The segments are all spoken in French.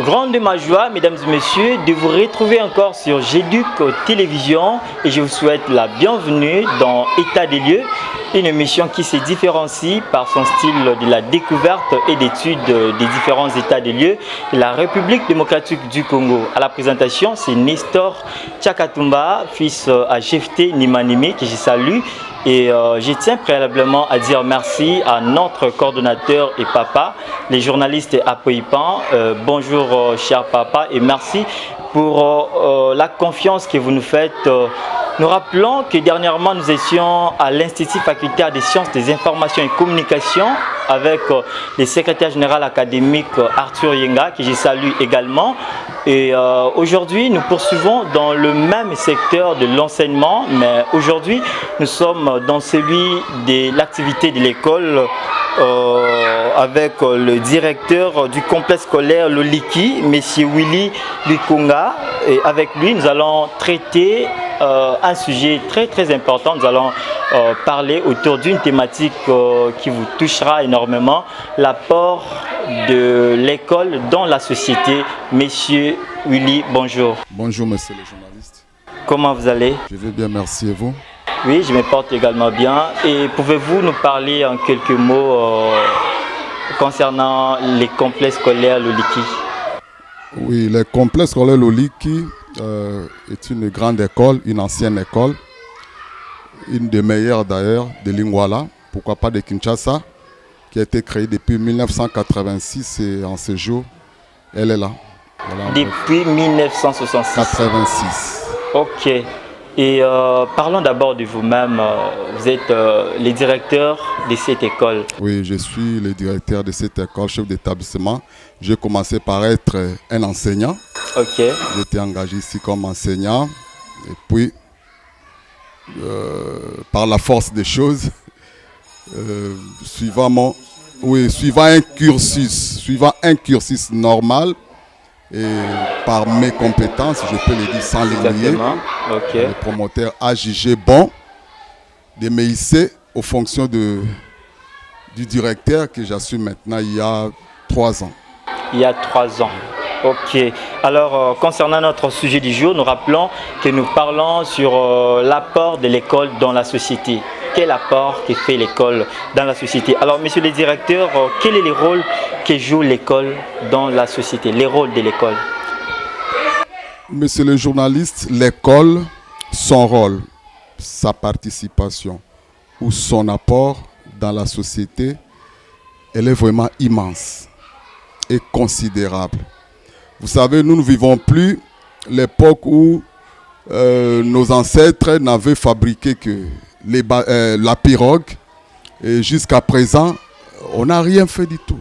Grande ma joie, mesdames et messieurs, de vous retrouver encore sur GEDUC Télévision et je vous souhaite la bienvenue dans État des lieux, une émission qui se différencie par son style de la découverte et d'étude des différents états des lieux de la République démocratique du Congo. À la présentation, c'est Nestor Tchakatumba, fils à Jefté Nimanimi, que je salue. Et je tiens préalablement à dire merci à notre coordonnateur et papa, les journalistes Apoipan. Bonjour cher papa et merci pour la confiance que vous nous faites. Nous rappelons que dernièrement nous étions à l'Institut facultaire des sciences des informations et communications avec le secrétaire général académique Arthur Yenga, que je salue également. Et aujourd'hui, nous poursuivons dans le même secteur de l'enseignement, mais aujourd'hui, nous sommes dans celui de l'activité de l'école avec le directeur du complexe scolaire Loliki, M. Willy Lukunga. Et avec lui, nous allons traiter un sujet très important. Nous allons parler autour d'une thématique qui vous touchera énormément, l'apport de l'école dans la société. Monsieur Willy, bonjour. Bonjour, monsieur le journaliste. Comment vous allez? Je vais bien, merci. Et vous? Oui, je me porte également bien. Et pouvez-vous nous parler en quelques mots concernant les complexes scolaires Loliki? Oui, le complexe scolaire Loliki est une grande école, une ancienne école, une des meilleures d'ailleurs de Lingwala, pourquoi pas de Kinshasa, qui a été créée depuis 1986 et en ce jour, elle est là. Voilà, depuis 1966. 86. Ok. Et parlons d'abord de vous-même. Vous êtes le directeur de cette école. Oui, je suis le directeur de cette école, chef d'établissement. J'ai commencé par être un enseignant. Ok. J'étais engagé ici comme enseignant. Et puis, par la force des choses, suivant un cursus normal, et par mes compétences, je peux le dire sans les nier, okay. Le promoteur a jugé bon de me hisser aux fonctions du directeur que j'assume maintenant il y a 3 ans. Il y a 3 ans. Ok. Alors, concernant notre sujet du jour, nous rappelons que nous parlons sur l'apport de l'école dans la société. Quel apport que fait l'école dans la société? Alors, monsieur le directeur, quel est le rôle que joue l'école dans la société, les rôles de l'école? Monsieur le journaliste, l'école, son rôle, sa participation ou son apport dans la société, elle est vraiment immense et considérable. Vous savez, nous ne vivons plus l'époque où nos ancêtres n'avaient fabriqué que la pirogue, et jusqu'à présent, on n'a rien fait du tout.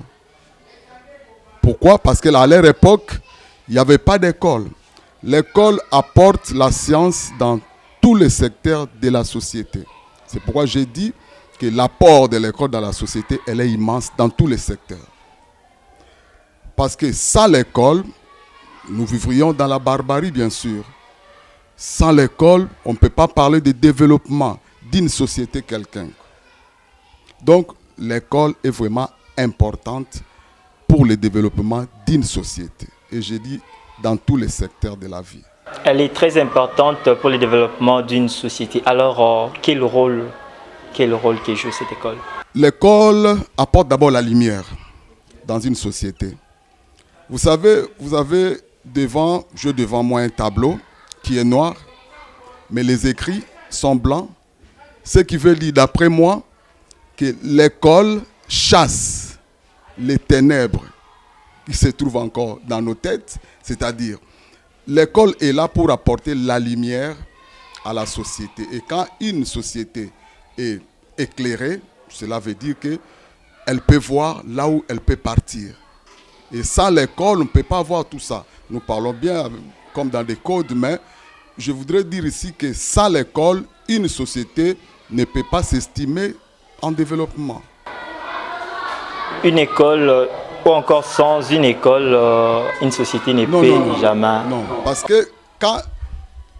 Pourquoi? Parce qu'à leur époque, il n'y avait pas d'école. L'école apporte la science dans tous les secteurs de la société. C'est pourquoi j'ai dit que l'apport de l'école dans la société, elle est immense dans tous les secteurs. Parce que sans l'école, nous vivrions dans la barbarie, bien sûr. Sans l'école, on ne peut pas parler de développement d'une société quelconque. Donc, l'école est vraiment importante pour le développement d'une société. Et je dis dans tous les secteurs de la vie. Elle est très importante pour le développement d'une société. Alors, quel rôle que joue cette école? L'école apporte d'abord la lumière dans une société. Vous savez, j'ai devant moi un tableau qui est noir, mais les écrits sont blancs. Ce qui veut dire, d'après moi, que l'école chasse les ténèbres qui se trouvent encore dans nos têtes. C'est-à-dire, l'école est là pour apporter la lumière à la société. Et quand une société est éclairée, cela veut dire qu'elle peut voir là où elle peut partir. Et sans l'école, on ne peut pas voir tout ça. Nous parlons bien comme dans des codes, mais je voudrais dire ici que sans l'école, une société ne peut pas s'estimer en développement. Une école, ou encore sans une école, une société ne peut jamais. Non, parce que quand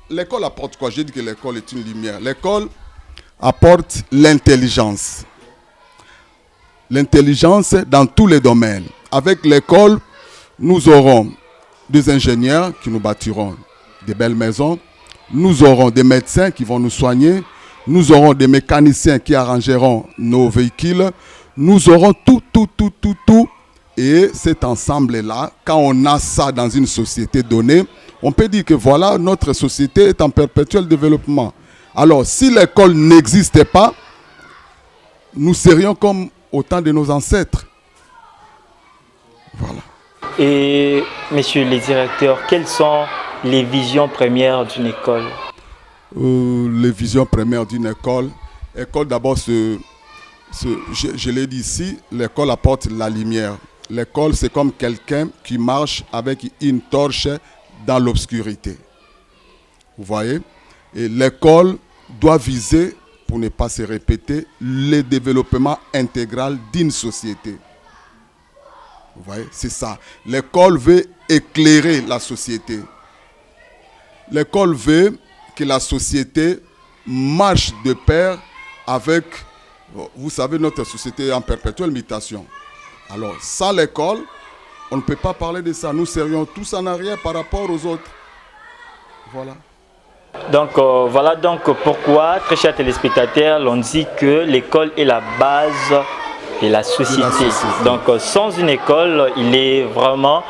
l'école apporte quoi? J'ai dit que l'école est une lumière. L'école apporte l'intelligence. L'intelligence dans tous les domaines. Avec l'école, nous aurons des ingénieurs qui nous bâtiront des belles maisons. Nous aurons des médecins qui vont nous soigner. Nous aurons des mécaniciens qui arrangeront nos véhicules. Nous aurons tout. Et cet ensemble-là, quand on a ça dans une société donnée, on peut dire que voilà, notre société est en perpétuel développement. Alors, si l'école n'existait pas, nous serions comme au temps de nos ancêtres. Voilà. Et, messieurs les directeurs, quelles sont les visions premières d'une école? Les visions premières d'une école. L'école, d'abord, je l'ai dit ici, l'école apporte la lumière. L'école, c'est comme quelqu'un qui marche avec une torche dans l'obscurité. Vous voyez? Et l'école doit viser, pour ne pas se répéter, le développement intégral d'une société. Vous voyez? C'est ça. L'école veut éclairer la société. L'école veut que la société marche de pair avec, vous savez, notre société est en perpétuelle mutation. Alors, sans l'école, on ne peut pas parler de ça. Nous serions tous en arrière par rapport aux autres. Voilà. Donc, voilà donc pourquoi, très chers téléspectateurs, l'on dit que l'école est la base de la société. Donc, sans une école, il est vraiment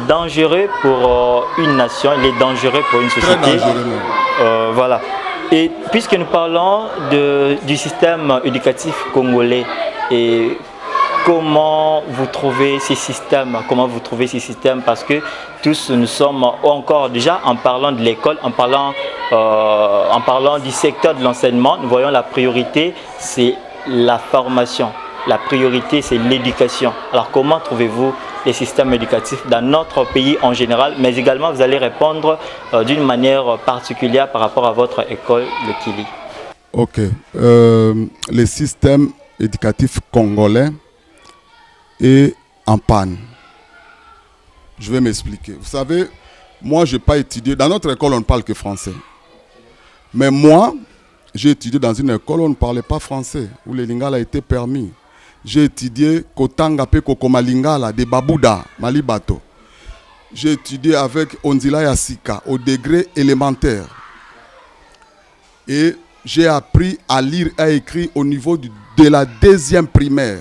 dangereux pour une nation, il est dangereux pour une société. Très dangereux. Voilà. Et puisque nous parlons du système éducatif congolais, et comment vous trouvez ces systèmes? Parce que tous nous sommes encore déjà, en parlant de l'école, en parlant du secteur de l'enseignement, nous voyons la priorité, c'est la formation. La priorité, c'est l'éducation. Alors, comment trouvez-vous les systèmes éducatifs dans notre pays en général, mais également vous allez répondre d'une manière particulière par rapport à votre école, le Kili? Ok. Les systèmes éducatifs congolais est en panne. Je vais m'expliquer. Vous savez, moi, je n'ai pas étudié. Dans notre école, on ne parle que français. Mais moi, j'ai étudié dans une école où on ne parlait pas français, où le lingala était permis. J'ai étudié Kotanga pe Kokoma Lingala de Babouda, Malibato. J'ai étudié avec Onzila Yassika au degré élémentaire. Et j'ai appris à lire et à écrire au niveau de la deuxième primaire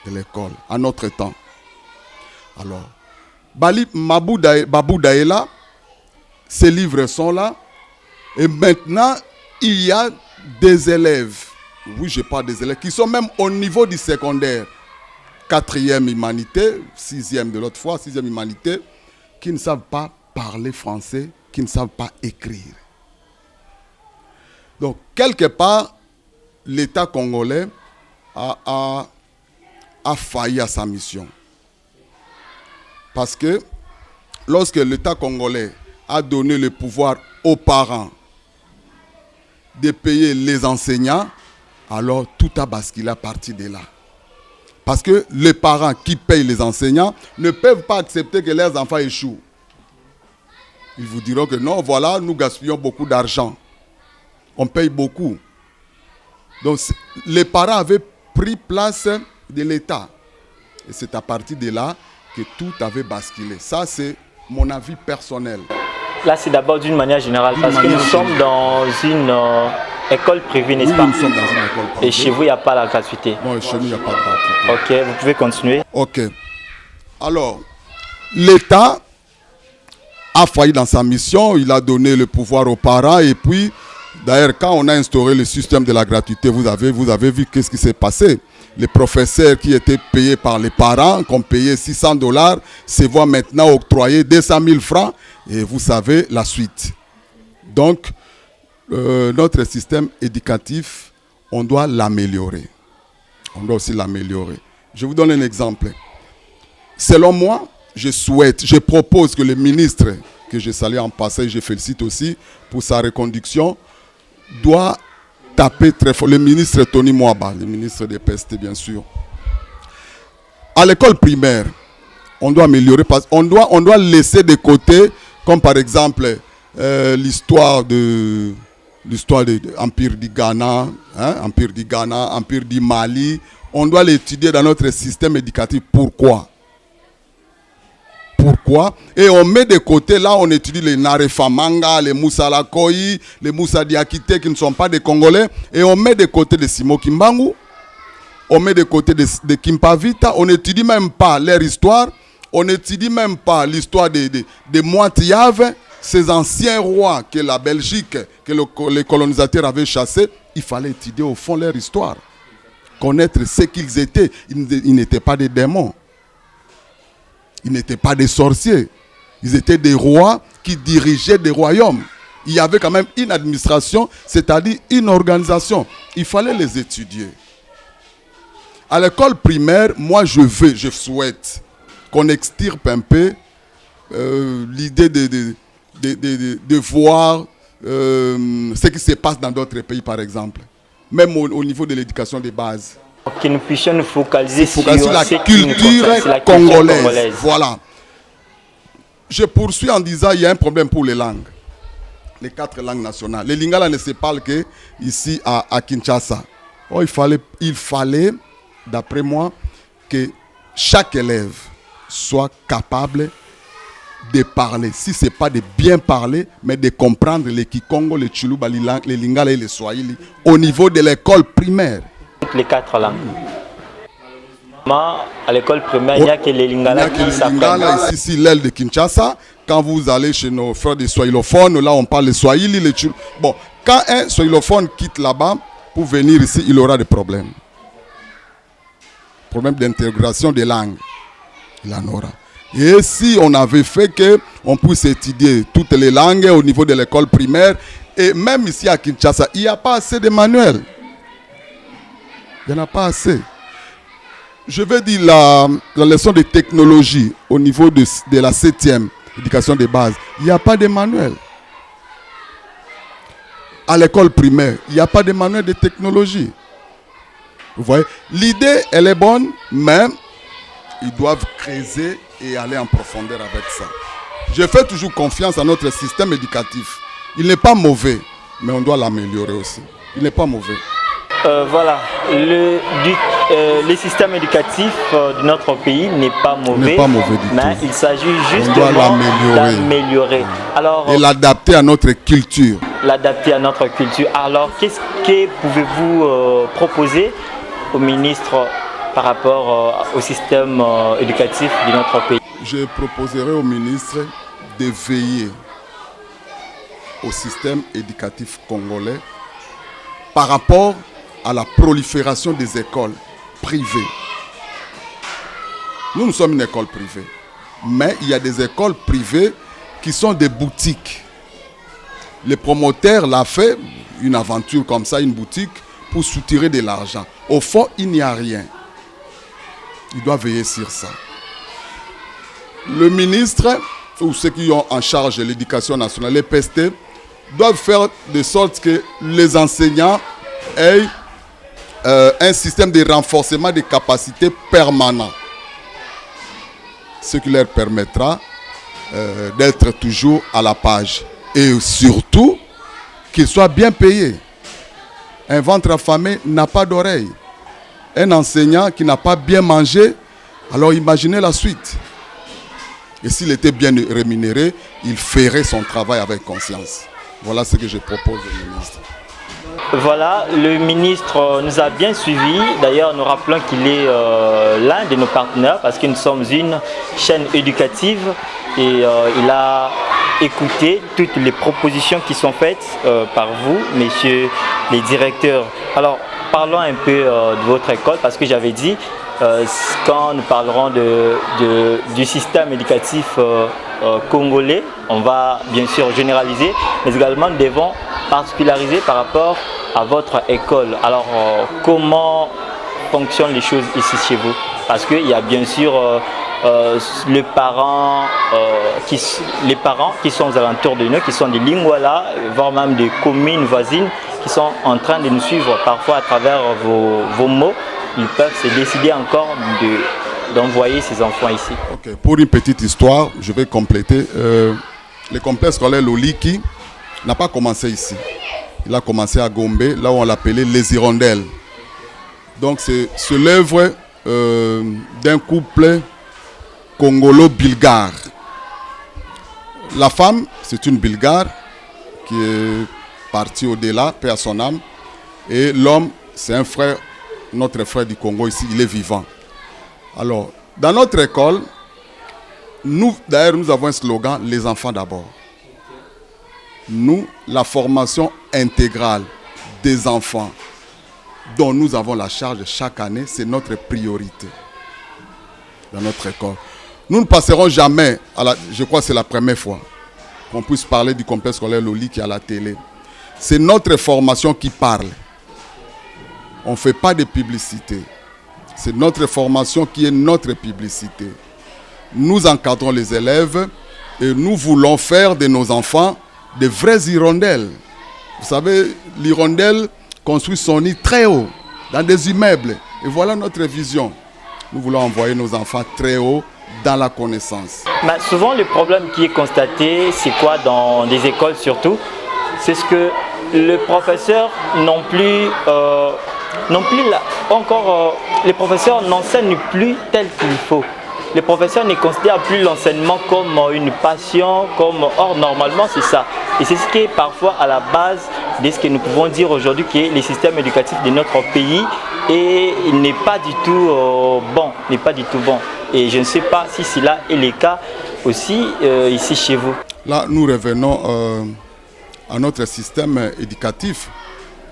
de l'école, à notre temps. Alors, Babouda est là, ces livres sont là, et maintenant, il y a des élèves, oui, je parle des élèves, qui sont même au niveau du secondaire, 4e humanité, 6e de l'autre fois, 6e humanité, qui ne savent pas parler français, qui ne savent pas écrire. Donc, quelque part, l'État congolais a failli à sa mission. Parce que lorsque l'État congolais a donné le pouvoir aux parents de payer les enseignants, alors tout a basculé à partir de là. Parce que les parents qui payent les enseignants ne peuvent pas accepter que leurs enfants échouent. Ils vous diront que non, voilà, nous gaspillons beaucoup d'argent. On paye beaucoup. Donc les parents avaient pris place de l'État. Et c'est à partir de là que tout avait basculé. Ça, c'est mon avis personnel. Là, c'est d'abord d'une manière générale, parce que nous sommes dans une école privée, n'est-ce pas? Nous sommes dans une école privée. Et chez vous, il n'y a pas la gratuité? Non, chez nous, il n'y a pas de gratuité. Ok, vous pouvez continuer. Ok. Alors, l'État a failli dans sa mission. Il a donné le pouvoir aux parents. Et puis, d'ailleurs, quand on a instauré le système de la gratuité, vous avez vu qu'est-ce qui s'est passé. Les professeurs qui étaient payés par les parents, qui ont payé $600, se voient maintenant octroyer 200 000 francs. Et vous savez la suite. Donc, notre système éducatif, on doit l'améliorer. On doit aussi l'améliorer. Je vous donne un exemple. Selon moi, je propose que le ministre, que je salue en passant, je félicite aussi pour sa reconduction, doit taper très fort. Le ministre Tony Mwaba, le ministre des Pestes, bien sûr. À l'école primaire, on doit améliorer, parce qu'on doit laisser de côté, comme par exemple l'histoire de l'Empire du Ghana, Empire du Mali. On doit l'étudier dans notre système éducatif. Pourquoi? pourquoi. Et on met de côté, là on étudie les Narefamanga, les Moussa Lakoyi, les Moussa Diakité qui ne sont pas des Congolais. Et on met de côté de Simo Kimbangu, on met de côté de Kimpavita, on n'étudie même pas leur histoire, on n'étudie même pas l'histoire de Moitiave, ces anciens rois que la Belgique, que les colonisateurs avaient chassés. Il fallait étudier au fond leur histoire, connaître ce qu'ils étaient. Ils n'étaient pas des démons, ils n'étaient pas des sorciers, ils étaient des rois qui dirigeaient des royaumes. Il y avait quand même une administration, c'est-à-dire une organisation. Il fallait les étudier. À l'école primaire, moi je souhaite qu'on extirpe un peu l'idée de voir ce qui se passe dans d'autres pays, par exemple. Même au niveau de l'éducation de base. Que nous puissions nous focaliser sur la culture congolaise. Voilà. Je poursuis en disant qu'il y a un problème pour les langues. Les 4 langues nationales. Les Lingala ne se parlent qu'ici à Kinshasa. Oh, il fallait, d'après moi, que chaque élève soit capable de parler. Si ce n'est pas de bien parler, mais de comprendre les Kikongo, les Tshuluba, les Lingala et les Swahili au niveau de l'école primaire. Toutes les 4 langues. À l'école primaire, il n'y a que les Lingala qui s'apprennent. Ici, l'aile de Kinshasa, quand vous allez chez nos frères des Swahilophones, là on parle de Swahili, les Tshuluba. Bon, quand un Swahilophone quitte là-bas pour venir ici, il aura des problèmes. Problème d'intégration des langues. Il en aura. Et si on avait fait qu'on puisse étudier toutes les langues au niveau de l'école primaire, et même ici à Kinshasa, il n'y a pas assez de manuels. Il n'y en a pas assez. Je vais dire la leçon de technologie au niveau de la 7e éducation de base. Il n'y a pas de manuel. À l'école primaire, il n'y a pas de manuel de technologie. Vous voyez, l'idée, elle est bonne, mais ils doivent creuser et aller en profondeur avec ça. Je fais toujours confiance à notre système éducatif. Il n'est pas mauvais, mais on doit l'améliorer aussi. Il n'est pas mauvais. Voilà, le système éducatif de notre pays n'est pas mauvais, mais il s'agit justement d'améliorer. Et l'adapter à notre culture. L'adapter à notre culture. Alors, qu'est-ce que pouvez-vous proposer au ministre par rapport au système éducatif de notre pays? Je proposerai au ministre de veiller au système éducatif congolais par rapport à la prolifération des écoles privées. Nous sommes une école privée, mais il y a des écoles privées qui sont des boutiques. Le promoteur l'a fait, une aventure comme ça, une boutique, pour soutirer de l'argent. Au fond, il n'y a rien. Il doit veiller sur ça. Le ministre, ou ceux qui ont en charge l'éducation nationale, les PST, doivent faire de sorte que les enseignants aient un système de renforcement des capacités permanent. Ce qui leur permettra d'être toujours à la page. Et surtout, qu'ils soient bien payés. Un ventre affamé n'a pas d'oreille. Un enseignant qui n'a pas bien mangé, alors imaginez la suite. Et s'il était bien rémunéré, il ferait son travail avec conscience. Voilà ce que je propose au ministre. Voilà, le ministre nous a bien suivis. D'ailleurs, nous rappelons qu'il est l'un de nos partenaires parce que nous sommes une chaîne éducative et il a écouté toutes les propositions qui sont faites par vous, messieurs les directeurs. Alors, parlons un peu de votre école parce que j'avais dit, quand nous parlerons du système éducatif congolais, on va bien sûr généraliser, mais également nous devons particulariser par rapport à votre école. Alors, comment fonctionnent les choses ici chez vous? Parce qu'il y a bien sûr les parents qui sont aux alentours de nous, qui sont des Lingala, voire même des communes voisines, qui sont en train de nous suivre parfois à travers vos mots. Ils peuvent se décider encore d'envoyer ces enfants ici. Okay. Pour une petite histoire, je vais compléter. Le complexe scolaire Loliki n'a pas commencé ici. Il a commencé à Gombe, là où on l'appelait les Hirondelles. Donc c'est l'œuvre d'un couple congolo-bulgare La femme, c'est une Bulgare qui est partie au-delà, paix à son âme. Et l'homme, c'est un frère, notre frère du Congo ici, il est vivant. Alors, dans notre école, nous avons un slogan, les enfants d'abord. Nous, la formation intégrale des enfants dont nous avons la charge chaque année, c'est notre priorité dans notre école. Nous ne passerons jamais, je crois que c'est la première fois qu'on puisse parler du complexe scolaire Loli qui est à la télé. C'est notre formation qui parle. On ne fait pas de publicité. C'est notre formation qui est notre publicité. Nous encadrons les élèves et nous voulons faire de nos enfants de vraies hirondelles. Vous savez, l'hirondelle construit son nid très haut, dans des immeubles. Et voilà notre vision. Nous voulons envoyer nos enfants très haut dans la connaissance. Mais souvent, le problème qui est constaté, c'est quoi dans des écoles surtout? C'est ce que les professeurs les professeurs n'enseignent plus tel qu'il faut. Les professeurs ne considèrent plus l'enseignement comme une passion, or normalement c'est ça. Et c'est ce qui est parfois à la base de ce que nous pouvons dire aujourd'hui que le système éducatif de notre pays n'est pas du tout bon. Et je ne sais pas si cela est le cas aussi ici chez vous. Là, nous revenons à notre système éducatif.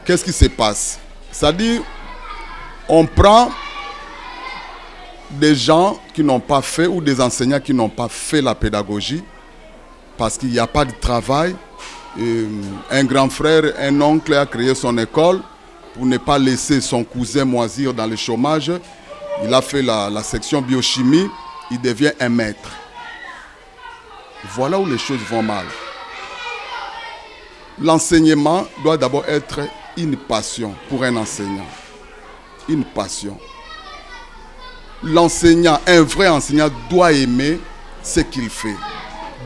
Qu'est-ce qui se passe? C'est-à-dire, on prend des gens qui n'ont pas fait ou des enseignants qui n'ont pas fait la pédagogie parce qu'il n'y a pas de travail. Et un grand frère, un oncle a créé son école pour ne pas laisser son cousin moisir dans le chômage. Il a fait la section biochimie, il devient un maître. Voilà où les choses vont mal. L'enseignement doit d'abord être une passion pour un enseignant. Une passion. L'enseignant, un vrai enseignant doit aimer ce qu'il fait,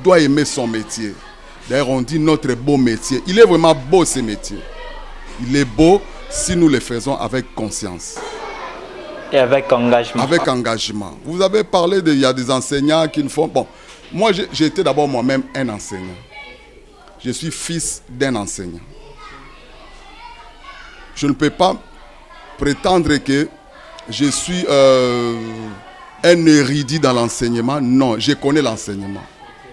doit aimer son métier. D'ailleurs, on dit notre beau métier. Il est vraiment beau ce métier. Il est beau si nous le faisons avec conscience. Et avec engagement. Avec engagement. Vous avez parlé il y a des enseignants qui ne font... Bon, moi j'ai été d'abord moi-même un enseignant. Je suis fils d'un enseignant. Je ne peux pas prétendre que je suis un érudit dans l'enseignement. Non, je connais l'enseignement.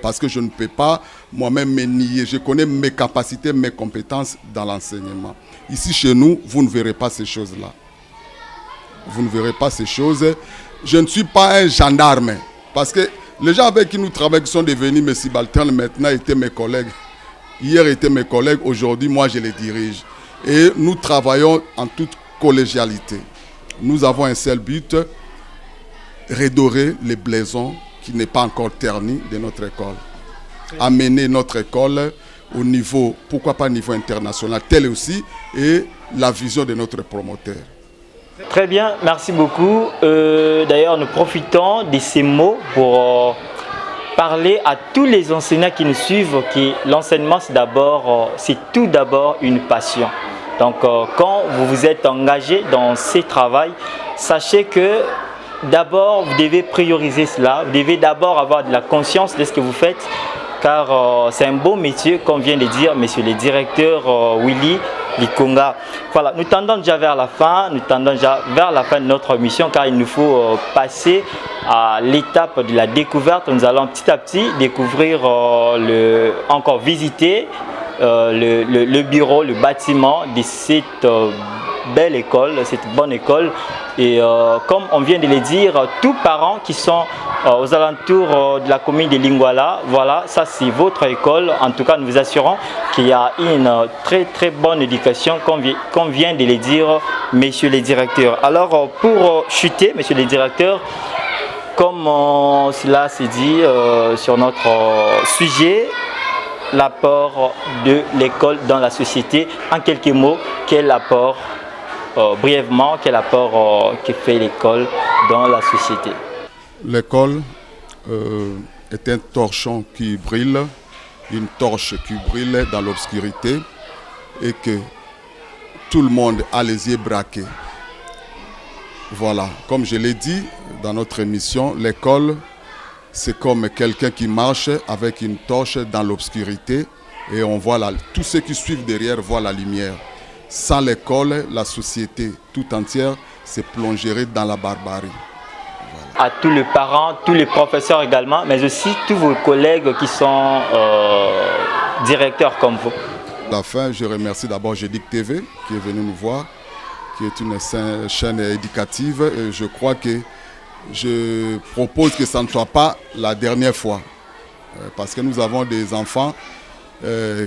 Parce que je ne peux pas moi-même me nier. Je connais mes capacités, mes compétences dans l'enseignement. Ici, chez nous, vous ne verrez pas ces choses-là. Vous ne verrez pas ces choses. Je ne suis pas un gendarme. Parce que les gens avec qui nous travaillons, qui sont devenus mes subalternes, maintenant étaient mes collègues. Hier étaient mes collègues, aujourd'hui, moi, je les dirige. Et nous travaillons en toute collégialité. Nous avons un seul but, redorer les blaisons qui n'est pas encore terni de notre école. Amener notre école au niveau, pourquoi pas au niveau international, tel aussi, et la vision de notre promoteur. Très bien, merci beaucoup. D'ailleurs, nous profitons de ces mots pour parler à tous les enseignants qui nous suivent que l'enseignement, c'est tout d'abord une passion. Donc, quand vous vous êtes engagé dans ce travail, sachez que d'abord, vous devez prioriser cela. Vous devez d'abord avoir de la conscience de ce que vous faites, car c'est un beau métier, comme vient de dire monsieur le directeur Willy Likonga. Voilà, nous tendons déjà vers la fin, de notre mission, car il nous faut passer à l'étape de la découverte. Nous allons petit à petit découvrir, encore visiter le bureau, le bâtiment de cette belle école, cette bonne école. Et comme on vient de le dire, tous parents qui sont aux alentours de la commune de Lingwala, voilà, ça c'est votre école. En tout cas, nous vous assurons qu'il y a une très très bonne éducation, comme vient de le dire monsieur le directeur. Alors, pour chuter, monsieur le directeur, comme cela s'est dit sur notre sujet, l'apport de l'école dans la société, en quelques mots, quel apport brièvement, quel apport que fait l'école dans la société? L'école est un torchon qui brille, une torche qui brille dans l'obscurité et que tout le monde a les yeux braqués. Voilà, comme je l'ai dit dans notre émission, l'école c'est comme quelqu'un qui marche avec une torche dans l'obscurité et on voit tous ceux qui suivent derrière voient la lumière. Sans l'école, la société tout entière se plongerait dans la barbarie. À tous les parents, tous les professeurs également, mais aussi tous vos collègues qui sont directeurs comme vous. À la fin, je remercie d'abord Jedik TV qui est venu nous voir, qui est une chaîne éducative. Et je crois que je propose que ça ne soit pas la dernière fois. Parce que nous avons des enfants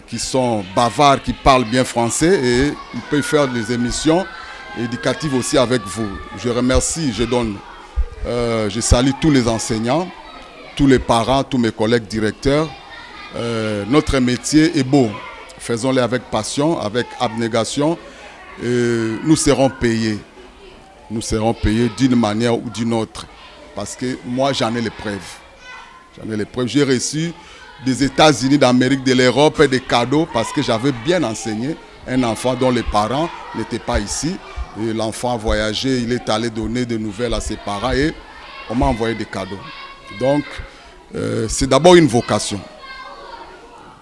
qui sont bavards, qui parlent bien français et ils peuvent faire des émissions éducatives aussi avec vous. Je remercie, je salue tous les enseignants, tous les parents, tous mes collègues directeurs. Notre métier est beau. Faisons-le avec passion, avec abnégation. Nous serons payés. Nous serons payés d'une manière ou d'une autre. Parce que moi, j'en ai les preuves. J'en ai les preuves. J'ai reçu des États-Unis, d'Amérique, de l'Europe, des cadeaux parce que j'avais bien enseigné un enfant dont les parents n'étaient pas ici. Et l'enfant a voyagé, il est allé donner des nouvelles à ses parents et on m'a envoyé des cadeaux. Donc, c'est d'abord une vocation.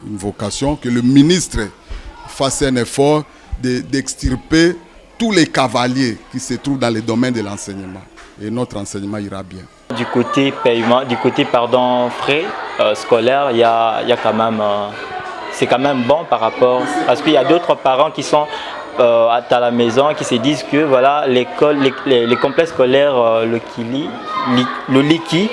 Une vocation que le ministre fasse un effort d'extirper tous les cavaliers qui se trouvent dans le domaine de l'enseignement. Et notre enseignement ira bien. Du côté paiement, frais scolaires, il y a quand même, c'est quand même bon par rapport, parce qu'il y a d'autres parents qui sont à la maison qui se disent que voilà l'école, les complexes scolaires, le Liki,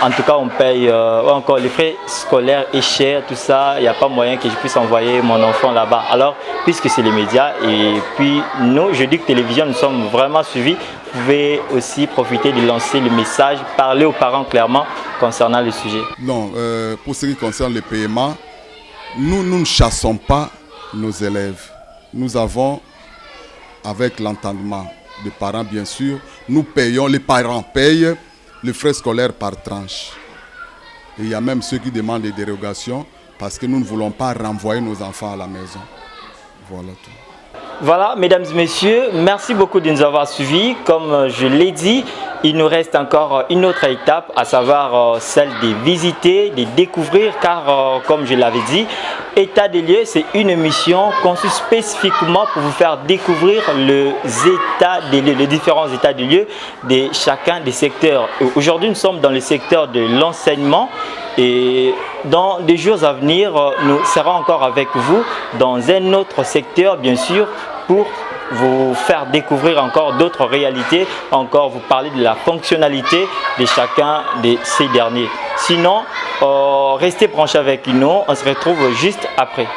en tout cas on paye encore les frais scolaires est cher, tout ça, il n'y a pas moyen que je puisse envoyer mon enfant là-bas. Alors puisque c'est les médias et puis nous, Jedik Télévision, nous sommes vraiment suivis, vous pouvez aussi profiter de lancer le message, parler aux parents clairement concernant le sujet. Non, pour ce qui concerne le paiement, nous ne chassons pas nos élèves. Nous avons, avec l'entendement des parents bien sûr, nous payons, les parents payent les frais scolaires par tranche. Et il y a même ceux qui demandent des dérogations parce que nous ne voulons pas renvoyer nos enfants à la maison. Voilà tout. Voilà, mesdames et messieurs, merci beaucoup de nous avoir suivis. Comme je l'ai dit, il nous reste encore une autre étape, à savoir celle de visiter, de découvrir, car comme je l'avais dit, État des lieux, c'est une émission conçue spécifiquement pour vous faire découvrir les états des lieux, les différents états des lieux de chacun des secteurs. Aujourd'hui, nous sommes dans le secteur de l'enseignement et dans des jours à venir, nous serons encore avec vous dans un autre secteur, bien sûr, pour vous faire découvrir encore d'autres réalités, encore vous parler de la fonctionnalité de chacun de ces derniers. Sinon, restez branchés avec nous, on se retrouve juste après.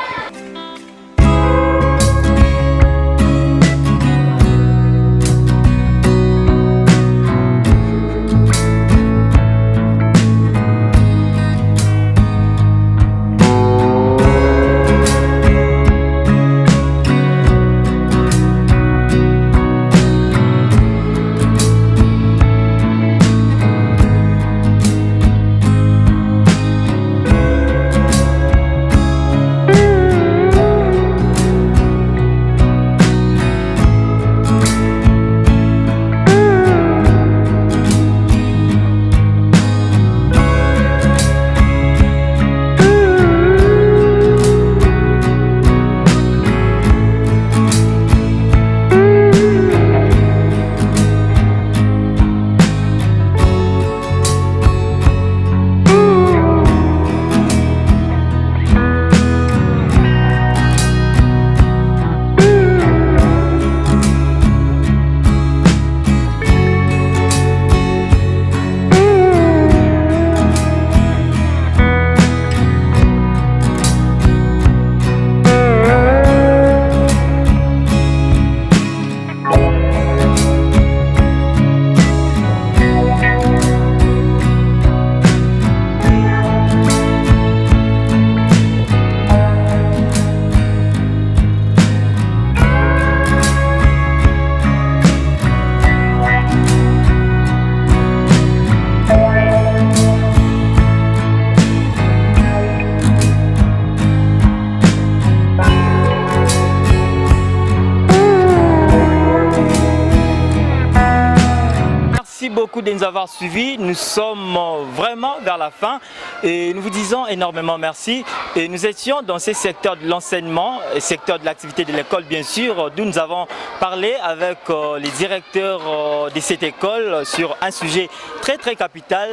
beaucoup de nous avoir suivis. Nous sommes vraiment vers la fin et nous vous disons énormément merci. Et nous étions dans ces secteurs de l'enseignement, secteur de l'activité de l'école bien sûr, d'où nous avons parlé avec les directeurs de cette école sur un sujet très capital,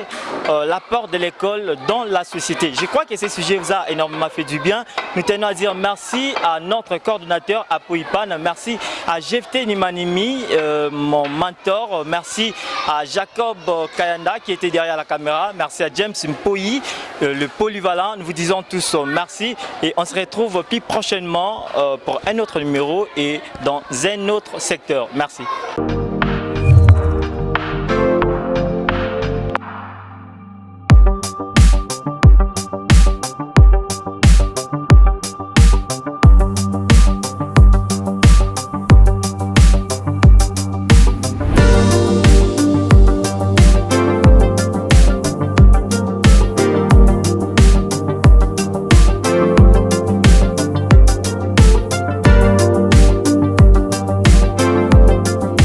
l'apport de l'école dans la société. Je crois que ce sujet vous a énormément fait du bien. Nous tenons à dire merci à notre coordonnateur Apoipan, merci à Jefté Nimanimi, mon mentor, merci à Jacob Kayanda qui était derrière la caméra, merci à James Mpoyi, le polyvalent. Nous vous disons tous merci et on se retrouve plus prochainement pour un autre numéro et dans un autre secteur. Merci.